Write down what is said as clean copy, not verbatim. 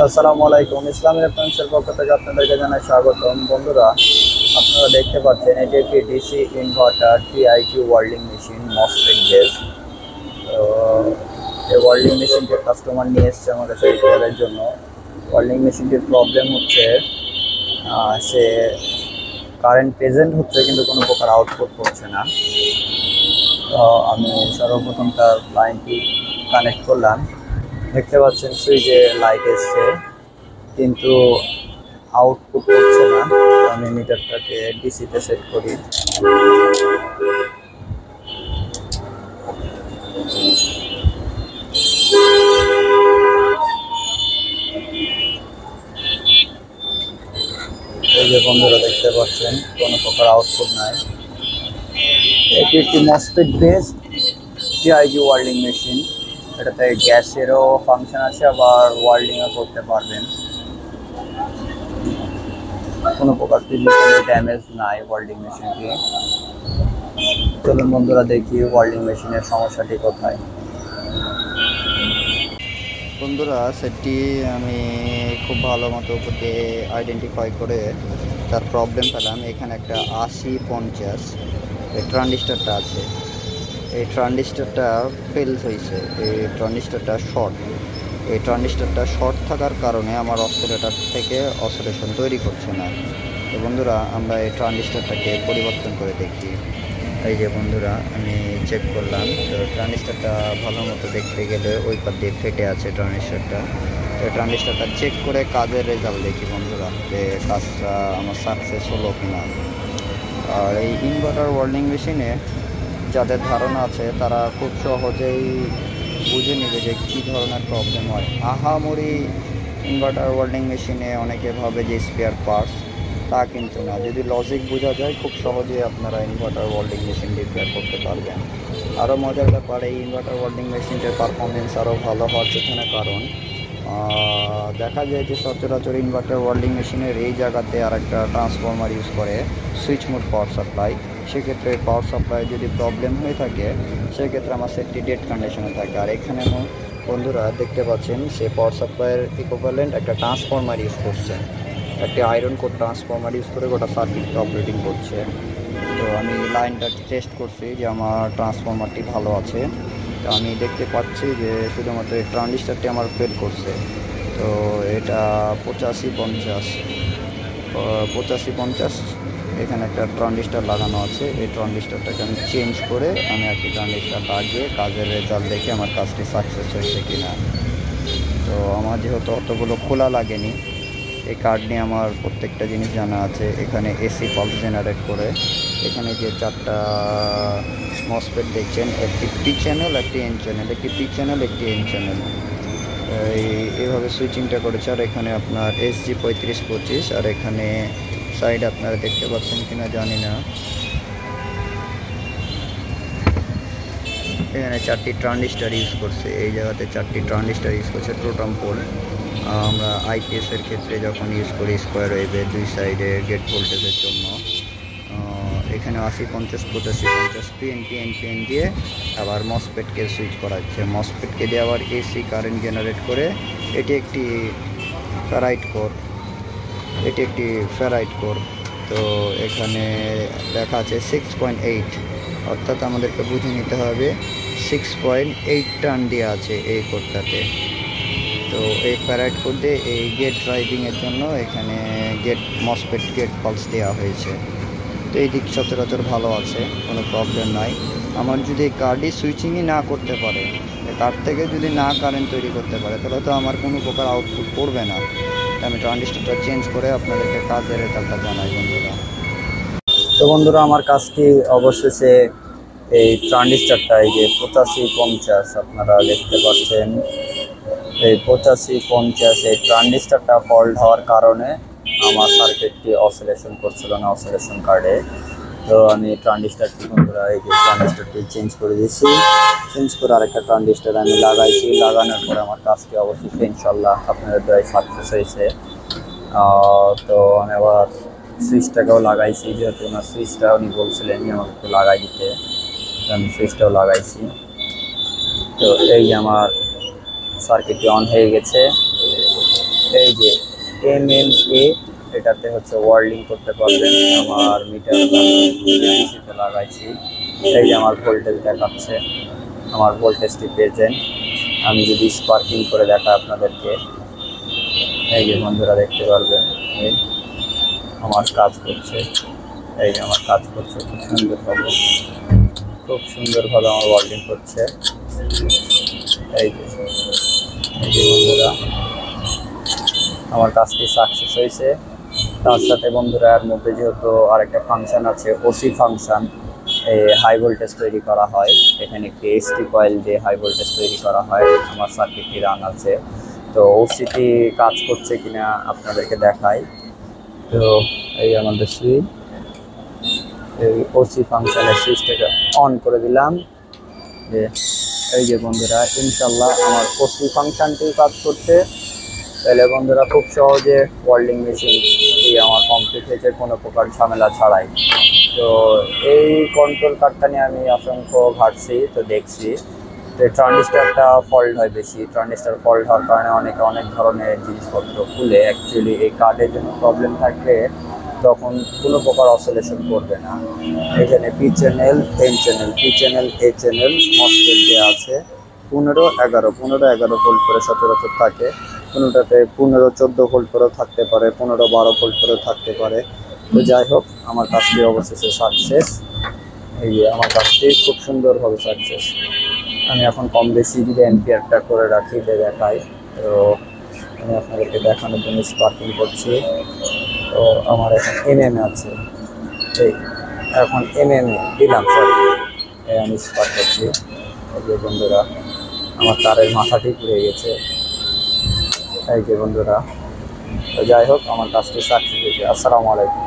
আসসালামু আলাইকুম। ইসলাম ইলেকট্রনিক্সের পক্ষ থেকে আপনাদেরকে জানাই স্বাগতম। বন্ধুরা, আপনারা দেখতে পাচ্ছেন এটি একটি DC inverter TIQ welding machine MOSFET base. তো এই ওয়েল্ডিং মেশিনটি কাস্টমার নিয়ে এসছে আমার কাছে রিপেয়ারের জন্য। ওয়েল্ডিং মেশিনটির প্রবলেম হচ্ছে সে কারেন্ট প্রেজেন্ট হচ্ছে কিন্তু কোনো প্রকার আউটপুট করছে না। তো আমি সর্বপ্রথম তার লাইনটি কানেক্ট করলাম। দেখতে পাচ্ছেন সুইচে লাইট এসছে কিন্তু আউটপুট করছে না। আমি মিটারটাকে ডিসিতে সেট করি। এই যে বন্ধুরা দেখতে পাচ্ছেন কোনো প্রকার আউটপুট নাই। এটি একটি মসফেট বেস টিআইকিউ ওয়েল্ডিং মেশিন। এটাতে গ্যাসেরও ফাংশন আছে, আবার ওয়েল্ডিংও করতে পারবেন। কোনো প্রকার ফিজিক্যালি ড্যামেজ নাই ওয়েল্ডিং মেশিনটি। চলুন বন্ধুরা দেখি ওয়েল্ডিং মেশিনের সমস্যাটি কোথায়। বন্ধুরা, সেটটি আমি খুব ভালো মতো করে আইডেন্টিফাই করে তার প্রবলেম পেলাম। এখানে একটা 80-50 এই ট্রানজিস্টারটা আছে। এই ট্রানজিস্টারটা ফেল হয়েছে, এই ট্রানজিস্টারটা শর্ট। এই ট্রানজিস্টারটা শর্ট থাকার কারণে আমার অসিলেটর থেকে অসিলেশন তৈরি করছে না। তো বন্ধুরা, আমরা এই ট্রানজিস্টারটাকে পরিবর্তন করে দেখি। এই যে বন্ধুরা, আমি চেক করলাম। তো ট্রানজিস্টারটা ভালো মতো দেখতে গেলে ওই পার দিয়ে ফেটে আছে ট্রানজিস্টারটা। তো ট্রানজিস্টারটা চেক করে কাজের রেজাল্ট দেখি বন্ধুরা, যে কাজটা আমার সাকসেস হলো কিনা। আর এই ইনভার্টার ওয়েল্ডিং মেশিনে যাদের ধারণা আছে তারা খুব সহজেই বুঝে নেবে যে কী ধরনের প্রবলেম হয়। আহামরি ইনভার্টার ওয়েল্ডিং মেশিনে অনেকে ভাবে যে স্পেয়ার পার্টস, তা কিন্তু না। যদি লজিক বোঝা যায় খুব সহজেই আপনারা ইনভার্টার ওয়েল্ডিং মেশিন রিপেয়ার করতে পারবেন। আরও মজার ব্যাপার, এই ইনভার্টার ওয়েল্ডিং মেশিনটার পারফরমেন্স আরও ভালো হওয়ার পেছনে কারণ দেখা যায় যে সচরাচর ইনভার্টার ওয়েল্ডিং মেশিনের এই জায়গাতে আর একটা ট্রান্সফরমার ইউজ করে সুইচ মোড পাওয়ার সাপ্লাই। সেক্ষেত্রে পাওয়ার সাপ্লাই যদি প্রবলেম হয়ে থাকে সেক্ষেত্রে আমার সেটটি ডেড কন্ডিশনে থাকে। আর এখানে বন্ধুরা দেখতে পাচ্ছেন সে পাওয়ার সাপ্লাইয়ের ইকুইভ্যালেন্ট একটা ট্রান্সফরমার ইউজ করছে, একটি আয়রন কোড ট্রান্সফরমার ইউজ করে গোটা সার্কিটটা অপারেটিং করছে। তো আমি লাইনটা টেস্ট করছি যে আমার ট্রান্সফরমারটি ভালো আছে। তো আমি দেখতে পাচ্ছি যে শুধুমাত্র এই ট্রানজিস্টারটি আমার ফেল করছে। তো এটা 85-50 এখানে একটা ট্রানজিস্টার লাগানো আছে। এই ট্রানজিস্টারটাকে আমি চেঞ্জ করে আমি একটি ট্রানজিস্টার লাগিয়ে কাজের রেজাল্ট দেখে আমার কাজটি সাকসেস হয়েছে কিনা। তো আমার যেহেতু অতগুলো খোলা লাগেনি, এই কার্ড নিয়ে আমার প্রত্যেকটা জিনিস জানা আছে। এখানে এসি পালস জেনারেট করে এখানে যে 4টা মসফেট দেখছেন, একটি পি চ্যানেল, একটি এন চ্যানেল, একটি পি চ্যানেল, একটি এন চ্যানেল, এইভাবে সুইচিংটা করেছে। আর এখানে আপনার SG 3525, আর এখানে সাইড আপনারা দেখতে পাচ্ছেন কিনা জানি না, এখানে 4টি ট্রানজিস্টার ইউজ করছে। এই জায়গাতে 4টি ট্রানজিস্টার ইউজ করছে টোটাম পোল। আমরা আইপিএসের ক্ষেত্রে যখন ইউজ করি স্কোয়ার ওয়েভে 2 সাইডে গেট ভোল্টেজের জন্য, এখানে 80-50 পিএন দিয়ে আবার মসফেটকে সুইচ করাচ্ছে। মসফেটকে দিয়ে আবার এসি কারেন্ট জেনারেট করে এটি একটি ফেরাইট কোর। তো এখানে দেখা আছে 6.8, অর্থাৎ আমাদেরকে বুঝে নিতে হবে 6.8 টার্ন দেওয়া আছে এই কোরটাতে। তো এই ফেরাইট কোর দিয়ে এই গেট ড্রাইভিংয়ের জন্য এখানে মসফেট গেট পালস দেওয়া হয়েছে। তো এই দিক সচরাচর ভালো আছে, কোনো প্রবলেম নাই। আমার যদি কার্ডই সুইচিংই না করতে পারে, কার্ড থেকে যদি না কারেন্ট তৈরি করতে পারে, তাহলে তো আমার কোনো প্রকার আউটপুট করবে না। আমি ট্রানজিস্টারটা চেঞ্জ করে আপনাদেরকে কাজের রেজাল্টটা জানাই বন্ধুরা। তো বন্ধুরা, আমার কাজটি অবশেষে এই ট্রানজিস্টারটা, এই যে 85-50 আপনারা দেখতে পাচ্ছেন, এই 85-50 এই ট্রানজিস্টারটা ফল্ট হওয়ার কারণে আমার সার্কিটটি অসিলেশন করছিল না অসিলেশন কার্ডে। তো আমি ট্রানজিস্টারটি বন্ধুরা, এই যে ট্রানজিস্টারটি চেঞ্জ করে দিয়েছি। চেঞ্জ করে আরেকটা ট্রানজিস্টার আমি লাগাইছি। লাগানোর পরে আমার কাজটি অবশ্যই ইনশাল্লাহ আপনাদের দ্বারাই সাকসেস হয়েছে। তো আমি আবার সুইচটাকেও লাগাইছি, যেহেতু ওনার সুইচটা উনি বলছিলেন যে আমাকে একটু লাগাই দিতে, আমি সুইচটাও লাগাইছি। তো এই আমার সার্কিটটি অন হয়ে গেছে। এই যে MMA, এটাতে হচ্ছে ওয়ার্ল্ডিং করতে পারবেন। আমার মিটার ডিসিতে লাগাইছি। এই যে আমার ভোল্টেজ দেখাচ্ছে, আমার ভোল্টেজটি পেয়েছেন। আমি যদি স্পার্কিং করে দেখাই আপনাদেরকে, এই যে বন্ধুরা দেখতে পারবেন এই আমার কাজ করছে। এই যে আমার কাজ করছে খুব সুন্দরভাবে, খুব সুন্দরভাবে আমার ওয়ার্ল্ডিং করছে। এই যে বন্ধুরা আমার কাজটি সাকসেস হয়েছে। তার সাথে বন্ধুরা এর মধ্যে যেহেতু আরেকটা ফাংশন আছে, ওসি ফাংশন, হাই ভোল্টেজ তৈরি করা হয়। এখানে একটি এসটি কয়েল দিয়ে হাই ভোল্টেজ তৈরি করা হয়। আমার সার্কিটটি রান আছে, তো ওসিটি কাজ করছে কিনা আপনাদেরকে দেখাই। তো এই আমাদের সুইচ, এই ওসি ফাংশনের সুইচটাকে অন করে দিলাম। যে এই যে বন্ধুরা ইনশাল্লাহ আমার ওসি ফাংশনটিও কাজ করছে। তাহলে বন্ধুরা খুব সহজে ওয়েল্ডিং মেশিনটি আমার কমপ্লিট হয়েছে কোনো প্রকার ঝামেলা ছাড়াই। তো এই কন্ট্রোল কার্ডটা নিয়ে আমি অসংখ্য ঘাটছি, তো দেখছি যে ট্রানজিস্টারটা ফল্ট হয় বেশি। ট্রানজিস্টার ফল্ট হওয়ার কারণে অনেক ধরনের জিনিসপত্র খুলে। অ্যাকচুয়ালি এই কার্ডের জন্য প্রবলেম থাকলে তখন কোনো প্রকার অসিলেশন করবে না। এখানে P channel, N channel, P channel, A channel MOSFET দেওয়া আছে। 15-11 ভোল্ট করে সচরাচর থাকে। কোনোটাতে 15-14 ভোল্ট করেও থাকতে পারে, 15-12 ভোল্ট করেও থাকতে পারে। তো যাই হোক, আমার কাজটি অবশেষে সাকসেস। এই যে আমার কাজটি খুব সুন্দরভাবে সাকসেস। আমি এখন কম বেশি যদি অ্যাম্পিয়ারটা করে রাখি দেখাই। তো আমি আপনাদেরকে দেখানোর জন্য স্পার্কিং করছি। তো আমার এখন এমএমএ আছে, এই এখন এমএমএ দিলাম, সরি আমি স্পার্ক করছি। এই যে বন্ধুরা আমার তারের মাথাটি পুড়ে গেছে। এই যে বন্ধুরা, তো যাই হোক আমার কাজটি সাকসেস হয়েছে। আসসালামু আলাইকুম।